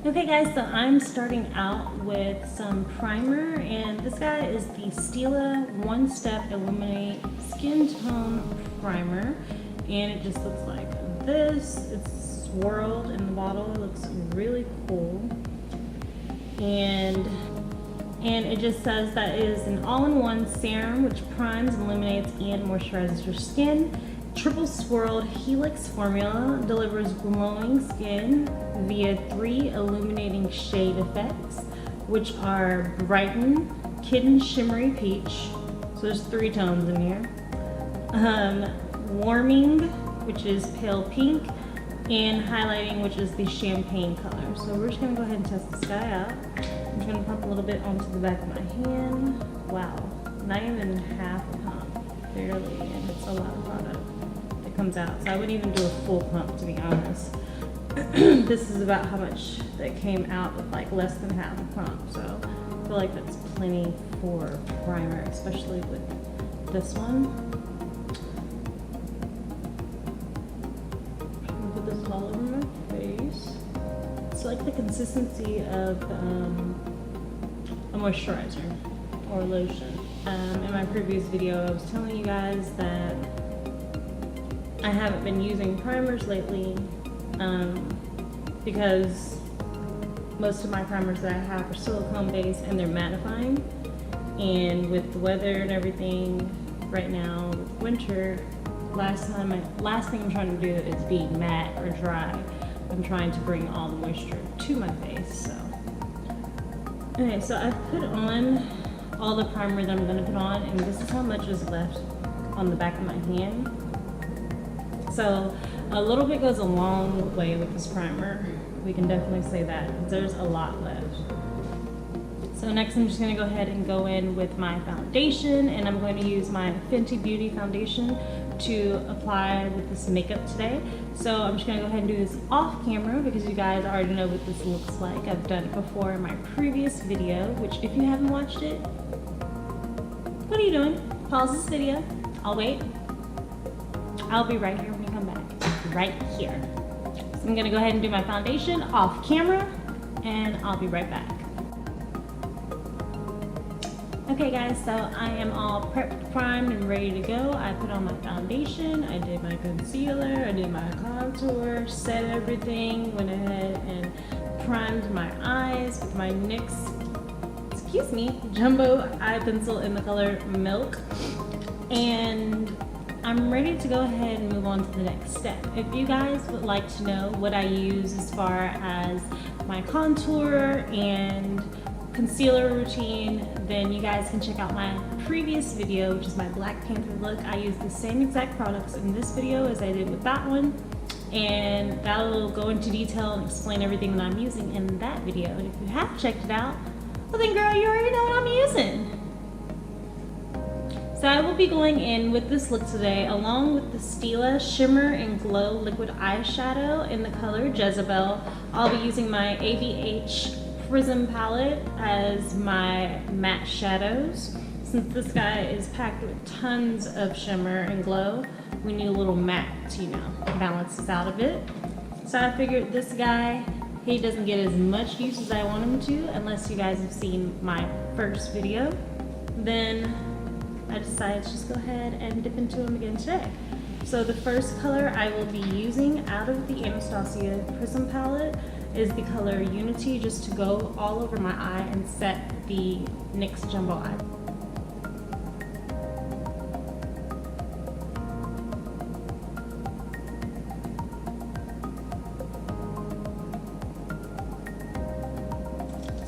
Okay guys, so I'm starting out with some primer, and this guy is the Stila One Step Illuminate Skin Tone Primer, and it just looks like this. It's swirled in the bottle. It looks really cool, and it just says that it is an all-in-one serum which primes, illuminates, and moisturizes your skin. Triple swirled helix formula delivers glowing skin via 3 illuminating shade effects, which are brighten, kitten shimmery peach, so there's 3 tones in here, warming, which is pale pink, and highlighting, which is the champagne color. So we're just gonna go ahead and test this guy out. I'm just gonna pump a little bit onto the back of my hand. Wow, not even half a pump, barely, and it's a lot of product comes out, so I wouldn't even do a full pump, to be honest. This is about how much that came out with like less than half a pump, so I feel like that's plenty for primer, especially with this one. I'm gonna put this all over my face. It's like the consistency of a moisturizer or lotion. In my previous video, I was telling you guys that I haven't been using primers lately because most of my primers that I have are silicone based and they're mattifying, and with the weather and everything right now with winter, last thing I'm trying to do is be matte or dry. I'm trying to bring all the moisture to my face. So okay, so I've put on all the primer that I'm going to put on, and this is how much is left on the back of my hand. So a little bit goes a long way with this primer. We can definitely say that. There's a lot left. So next I'm just going to go ahead and go in with my foundation, and I'm going to use my Fenty Beauty foundation to apply with this makeup today. So I'm just going to go ahead and do this off camera because you guys already know what this looks like. I've done it before in my previous video, which if you haven't watched it, what are you doing? Pause this video. I'll wait. I'll be right here when you come back. Right here. So I'm gonna go ahead and do my foundation off camera, and I'll be right back. Okay guys, so I am all prepped, primed, and ready to go. I put on my foundation, I did my concealer, I did my contour, set everything, went ahead and primed my eyes with my NYX, excuse me, jumbo eye pencil in the color Milk. And I'm ready to go ahead and move on to the next step. If you guys would like to know what I use as far as my contour and concealer routine, then you guys can check out my previous video, which is my Black Panther look. I use the same exact products in this video as I did with that one, and that'll go into detail and explain everything that I'm using in that video. And if you have checked it out, well then girl, you already know what I'm using. So I will be going in with this look today along with the Stila Shimmer and Glow Liquid Eyeshadow in the color Jezebel. I'll be using my ABH Prism palette as my matte shadows. Since this guy is packed with tons of shimmer and glow, we need a little matte to, you know, balance this out a bit. So I figured this guy, he doesn't get as much use as I want him to, unless you guys have seen my first video. Then I decided to just go ahead and dip into them again today. So the first color I will be using out of the Anastasia Prism palette is the color Unity, just to go all over my eye and set the NYX Jumbo Eye.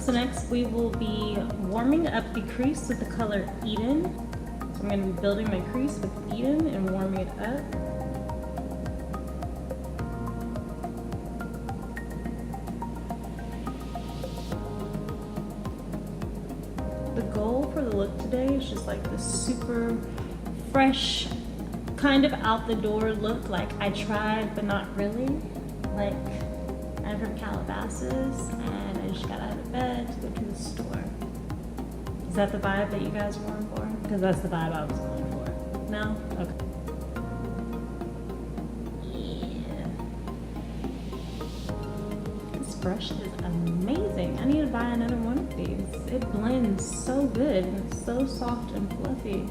So next we will be warming up the crease with the color Eden. So I'm going to be building my crease with Eden and warming it up. The goal for the look today is just like this super fresh, kind of out the door look. Like I tried, but not really. Like I'm from Calabasas and I just got out of bed to go to the store. Is that the vibe that you guys were going for? Because that's the vibe I was going for. No? Okay. Yeah. It's brush is amazing. I need to buy another one of these. It blends so good and it's so soft and fluffy,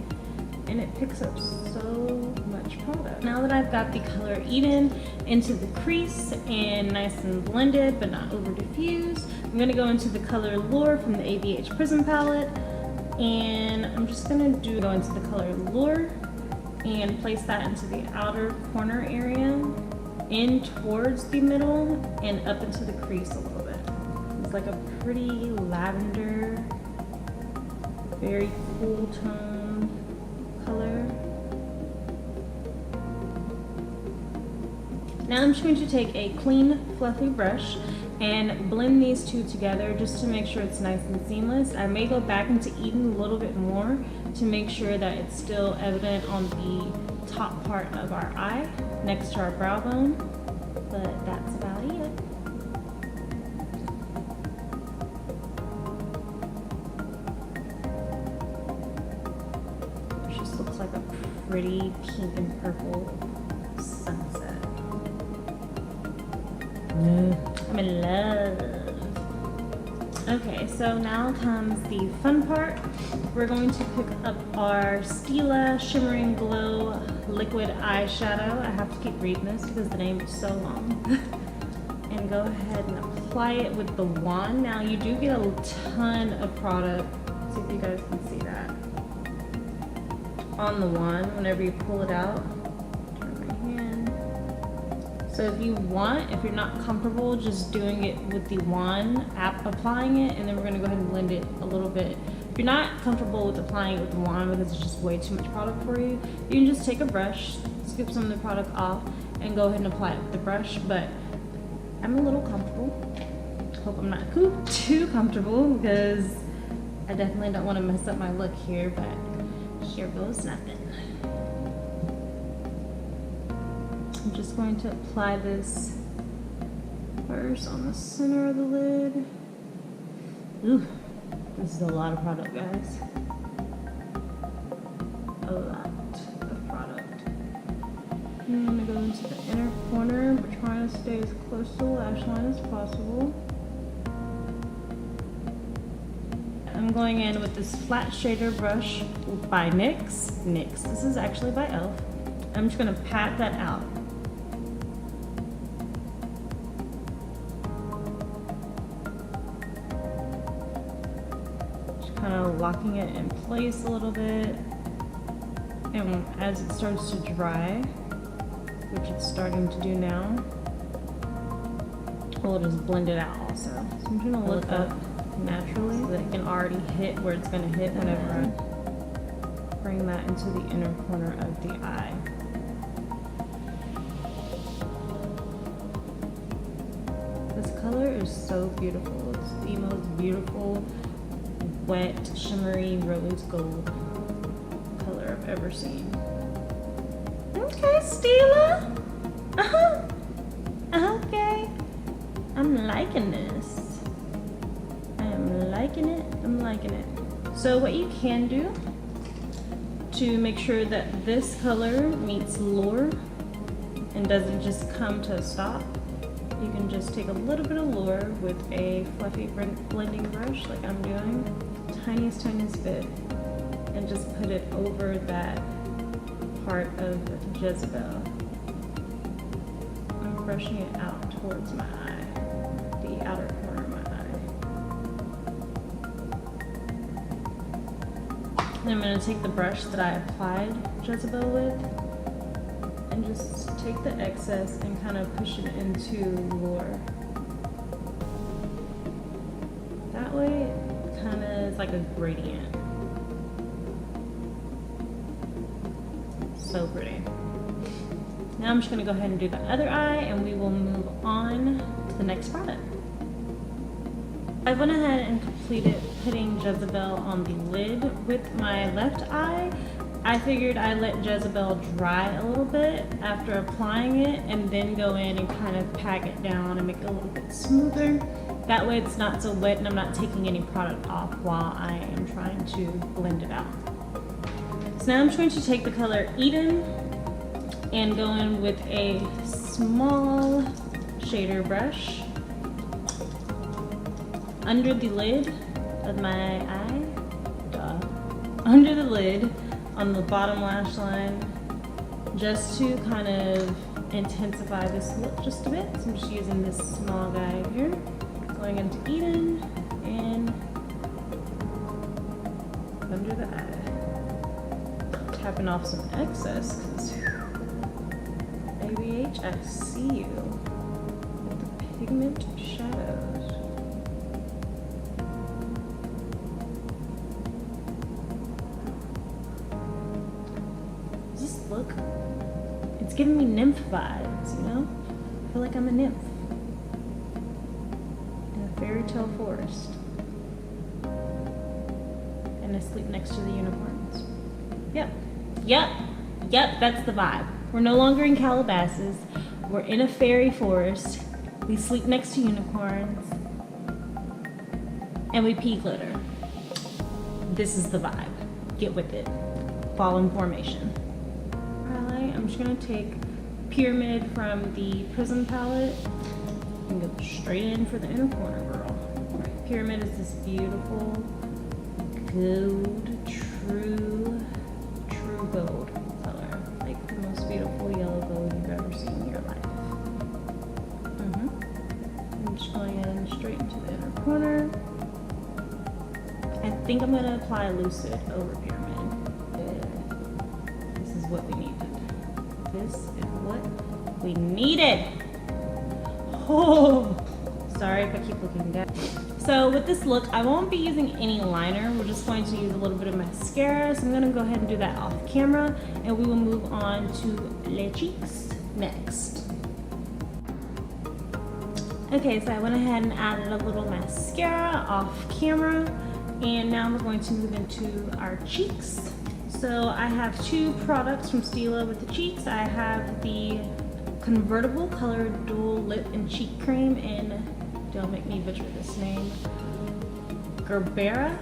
and it picks up so much product. Now that I've got the color Eden into the crease and nice and blended but not over diffused, I'm gonna go into the color Lure from the ABH Prism palette, and I'm just gonna go into the color Lure and place that into the outer corner area, in towards the middle and up into the crease a little bit. It's like a pretty lavender, very cool tone color. Now I'm just going to take a clean, fluffy brush and blend these two together just to make sure it's nice and seamless. I may go back into Eden a little bit more to make sure that it's still evident on the top part of our eye next to our brow bone, but that's about it. It just looks like a pretty pink and purple sunset. I'm in love. Okay, so now comes the fun part. We're going to pick up our Stila Shimmering Glow Liquid Eyeshadow. I have to keep reading this because the name is so long. And go ahead and apply it with the wand. Now you do get a ton of product. Let's see if you guys can see that. On the wand whenever you pull it out. So if you want, if you're not comfortable just doing it with the wand, applying it, and then we're gonna go ahead and blend it a little bit. If you're not comfortable with applying it with the wand because it's just way too much product for you, you can just take a brush, scoop some of the product off, and go ahead and apply it with the brush. But I'm a little comfortable. Hope I'm not too comfortable because I definitely don't want to mess up my look here, but here goes nothing. I'm just going to apply this first on the center of the lid. Ooh, this is a lot of product, guys. A lot of product. I'm gonna go into the inner corner, but trying to stay as close to the lash line as possible. I'm going in with this flat shader brush by NYX. This is actually by e.l.f. I'm just gonna pat that out. Kind of locking it in place a little bit, and as it starts to dry, which it's starting to do now, we'll just blend it out also. So I'm gonna look up naturally so that it can already hit where it's gonna hit whenever I bring that into the inner corner of the eye. This color is so beautiful. It's the most beautiful wet, shimmery rose gold color I've ever seen. Okay, Stila. Okay. I'm liking this. I am liking it. I'm liking it. So what you can do to make sure that this color meets Lure and doesn't just come to a stop, you can just take a little bit of Lure with a fluffy blending brush like I'm doing. Tiniest bit, and just put it over that part of Jezebel. I'm brushing it out towards my eye, the outer corner of my eye. Then I'm going to take the brush that I applied Jezebel with and just take the excess and kind of push it into Lure. That way kind of is like a gradient. So pretty. Now I'm just going to go ahead and do the other eye, and we will move on to the next product. I went ahead and completed putting Jezebel on the lid with my left eye. I figured I'd let Jezebel dry a little bit after applying it and then go in and kind of pack it down and make it a little bit smoother. That way it's not so wet and I'm not taking any product off while I am trying to blend it out. So now I'm going to take the color Eden and go in with a small shader brush under the lid of my eye, under the lid on the bottom lash line, just to kind of intensify this look just a bit. So I'm just using this small guy here, going into Eden and under the eye, tapping off some excess, because ABH, I see you with the pigment shadows. Does this look? It's giving me nymph vibes, you know? I feel like I'm a nymph in a fairy tale forest. And I sleep next to the unicorns. Yep, that's the vibe. We're no longer in Calabasas. We're in a fairy forest. We sleep next to unicorns. And we pee glitter. This is the vibe. Get with it. Fall in formation. Highlight, I'm just gonna take Pyramid from the Prism palette and go straight in for the inner corner, girl. Right. Pyramid is this beautiful gold, true gold color. Like the most beautiful yellow gold you've ever seen in your life. I'm just going in straight into the inner corner. I think I'm gonna apply Lucid over Pyramid. This is what we needed. This is what we needed. Oh, sorry if I keep looking down. So with this look, I won't be using any liner. We're just going to use a little bit of mascara. So I'm gonna go ahead and do that off camera, and we will move on to les cheeks next. Okay, so I went ahead and added a little mascara off camera, and now we're going to move into our cheeks. So I have two products from Stila with the cheeks. I have the Convertible Color Dual Lip and Cheek Cream in, don't make me butcher this name, Gerbera.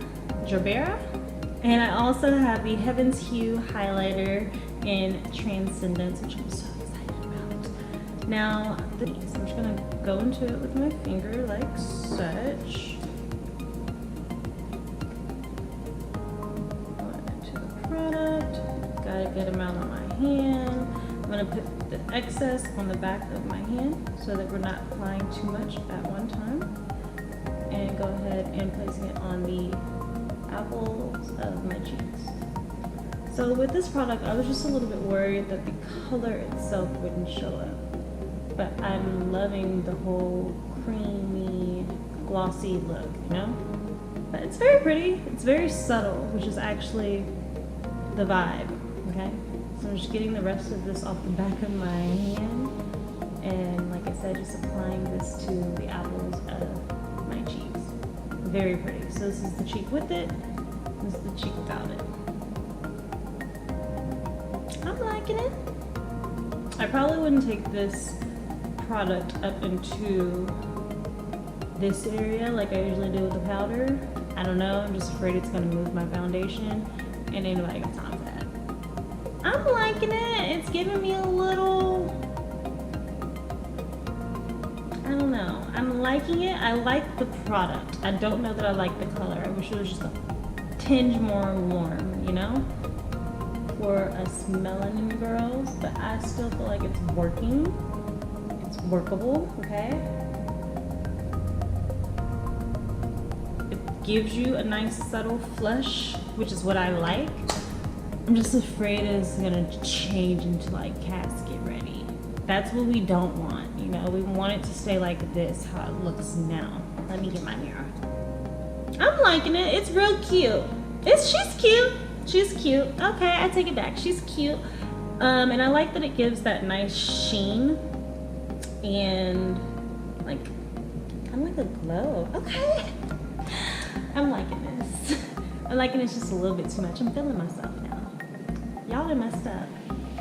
And I also have the Heaven's Hue Highlighter in Transcendence, which I'm so excited about. Now, I'm just gonna go into it with my finger like such. Going into the product, got a good amount on my hand. I'm gonna put the excess on the back of my hand so that we're not applying too much at one time. And go ahead and placing it on the apples of my cheeks. So with this product, I was just a little bit worried that the color itself wouldn't show up. But I'm loving the whole creamy, glossy look, you know? But it's very pretty, it's very subtle, which is actually the vibe, okay? So I'm just getting the rest of this off the back of my hand. And like I said, just applying this to the apples of my cheeks. Very pretty. So this is the cheek with it, this is the cheek without it. I'm liking it. I probably wouldn't take this product up into this area like I usually do with the powder. I don't know, I'm just afraid it's gonna move my foundation, and ain't nobody got time for that. I'm liking it. It's giving me a little, I don't know. I'm liking it. I like the product. I don't know that I like the color. I wish it was just a tinge more warm, you know, for us melanin girls, but I still feel like it's working. It's workable, okay? It gives you a nice subtle flush, which is what I like. I'm just afraid it's gonna change into like casket ready. That's what we don't want, you know? We want it to stay like this, how it looks now. Let me get my mirror. I'm liking it. It's real cute. She's cute. She's cute. Okay, I take it back. She's cute. And I like that it gives that nice sheen and like kind of like a glow. Okay. I'm liking this. I'm liking it just a little bit too much. I'm feeling myself now. Y'all done messed up.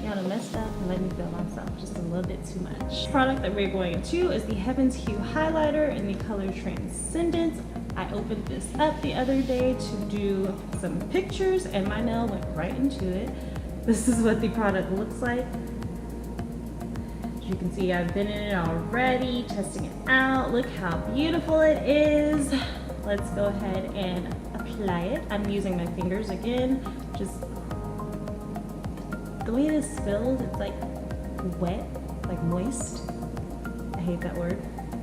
Y'all done messed up and let me feel myself just a little bit too much. The product that we're going into is the Heaven's Hue Highlighter in the color Transcendence. I opened this up the other day to do some pictures and my nail went right into it. This is what the product looks like. As you can see, I've been in it already, testing it out. Look how beautiful it is. let's go ahead and apply it. I'm using my fingers again. Just the way this feels, it's like wet, like moist. I hate that word,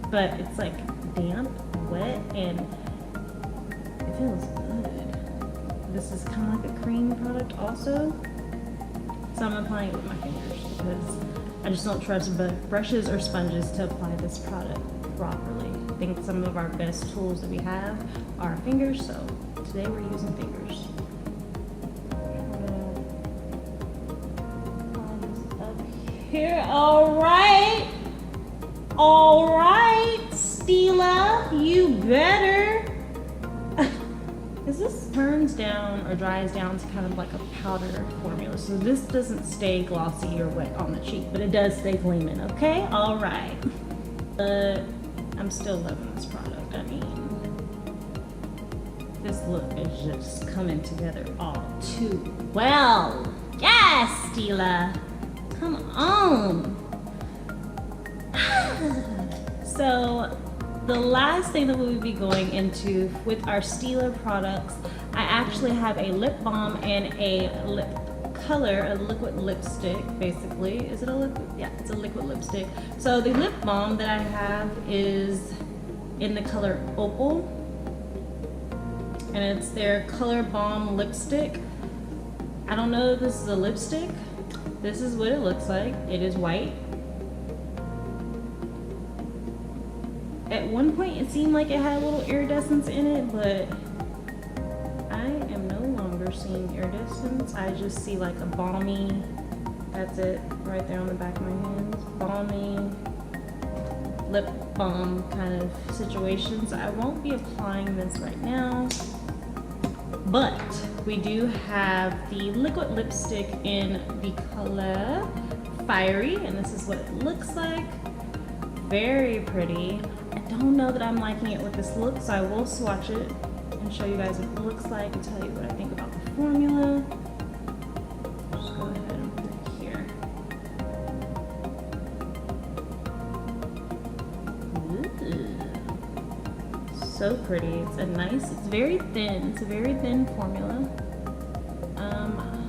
but it's like damp, wet, and it feels good. This is kind of like a cream product also. So I'm applying it with my fingers because I just don't trust brushes or sponges to apply this product properly. I think some of our best tools that we have are our fingers, so today we're using fingers. Here, all right, Stila, you better. As this turns down or dries down to kind of like a powder formula, so this doesn't stay glossy or wet on the cheek, but it does stay gleaming, okay? All right. I'm still loving this product. I mean, this look is just coming together all too well. Yes, Stila. Come on. So the last thing that we will be going into with our Stila products, I actually have a lip balm and a lip color, a liquid lipstick basically. Is it a liquid? Yeah, it's a liquid lipstick. So the lip balm that I have is in the color Opal, and it's their Color Balm lipstick. I don't know if this is a lipstick. This is what it looks like. It is white. At one point it seemed like it had a little iridescence in it, but I am no longer seeing iridescence. I just see like a balmy, that's it, right there on the back of my hands, balmy lip balm kind of situation. So I won't be applying this right now, but we do have the liquid lipstick in the color Fiery, and this is what it looks like. Very pretty. I don't know that I'm liking it with this look, so I will swatch it and show you guys what it looks like and tell you what I think about the formula. Just go ahead and put it here. Ooh. So pretty. It's very thin. It's a very thin formula.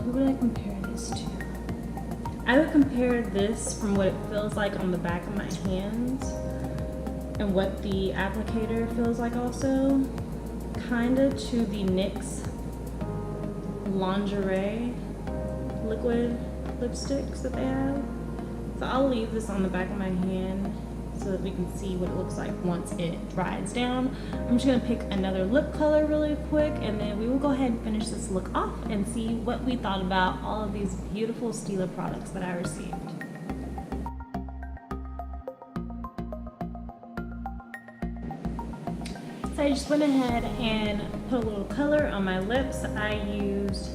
Who would I compare this to? I would compare this from what it feels like on the back of my hands and what the applicator feels like also, kind of to the NYX Lingerie liquid lipsticks that they have. So I'll leave this on the back of my hand so that we can see what it looks like once it dries down. I'm just gonna pick another lip color really quick, and then we will go ahead and finish this look off and see what we thought about all of these beautiful Stila products that I received. So I just went ahead and put a little color on my lips. I used,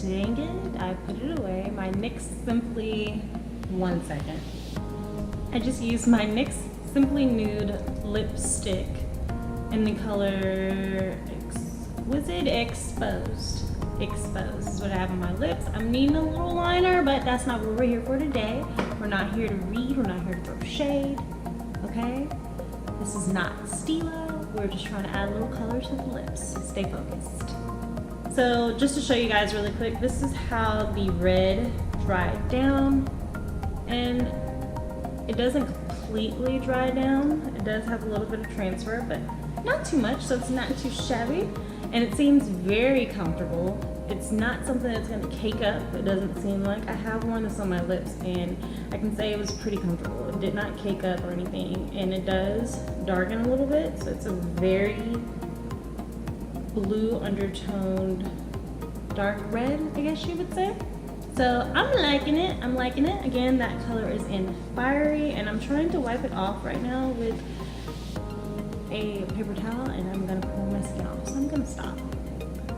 dang it, I put it away, my NYX Simply, one second. I just used my NYX Simply Nude lipstick in the color, was it Exposed? Exposed is what I have on my lips. I'm needing a little liner, but that's not what we're here for today. We're not here to read, we're not here to throw shade, okay? This is not Stila. We're just trying to add little colors to the lips. Stay focused. So just to show you guys really quick, this is how the red dried down, and it doesn't completely dry down. It does have a little bit of transfer, but not too much, so it's not too shabby. And it seems very comfortable. It's not something that's gonna cake up, it doesn't seem like. I have worn this on my lips and I can say it was pretty comfortable. It did not cake up or anything, and it does darken a little bit, so it's a very blue undertoned dark red, I guess you would say. So I'm liking it, I'm liking it. Again, that color is in Fiery, and I'm trying to wipe it off right now with a paper towel, and I'm gonna pull my skin off, so I'm gonna stop.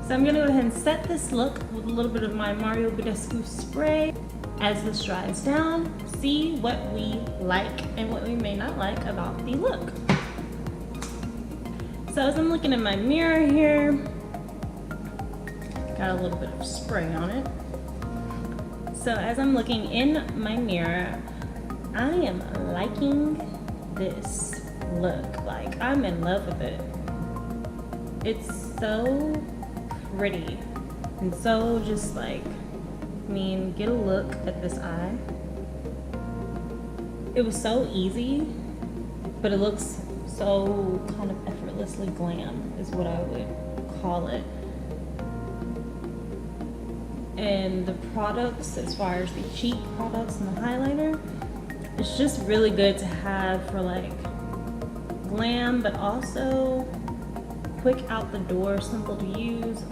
So I'm gonna go ahead and set this look with a little bit of my Mario Badescu spray. As this dries down, see what we like and what we may not like about the look. So as I'm looking in my mirror here, got a little bit of spray on it. So as I'm looking in my mirror, I am liking this look. Like, I'm in love with it. It's so pretty and so just like, I mean, get a look at this eye. It was so easy, but it looks so kind of effortlessly glam is what I would call it. And the products, as far as the cheek products and the highlighter, it's just really good to have for like glam, but also quick out the door, simple to use.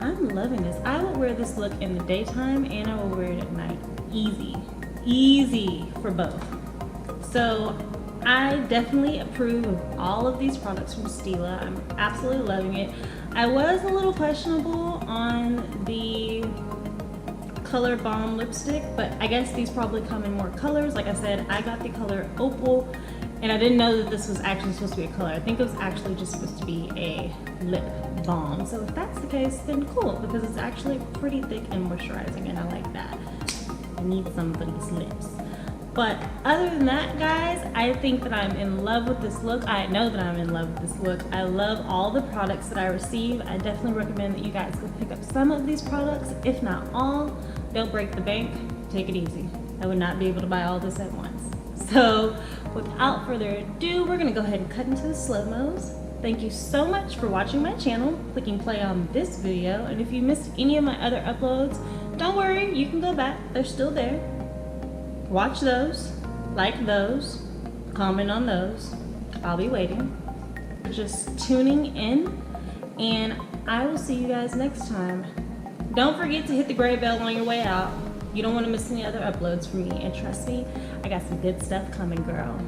I'm loving this. I will wear this look in the daytime and I will wear it at night. Easy for both. So I definitely approve of all of these products from Stila. I'm absolutely loving it. I was a little questionable on the Color Bomb lipstick, but I guess these probably come in more colors. Like I said, I got the color Opal, and I didn't know that this was actually supposed to be a color. I think it was actually just supposed to be a lip balm. So if that's the case, then cool, because it's actually pretty thick and moisturizing, and I like that. I need some for these lips. But other than that, guys, I think that I'm in love with this look. I know that I'm in love with this look. I love all the products that I receive. I definitely recommend that you guys go pick up some of these products, if not all. Don't break the bank. Take it easy. I would not be able to buy all this at once. So without further ado, we're gonna go ahead and cut into the slow-mos. Thank you so much for watching my channel, clicking play on this video, and if you missed any of my other uploads, don't worry, you can go back. They're still there. Watch those, like those, comment on those. I'll be waiting. Just tuning in, and I will see you guys next time. Don't forget to hit the gray bell on your way out. You don't want to miss any other uploads from me, and trust me, I got some good stuff coming, girl.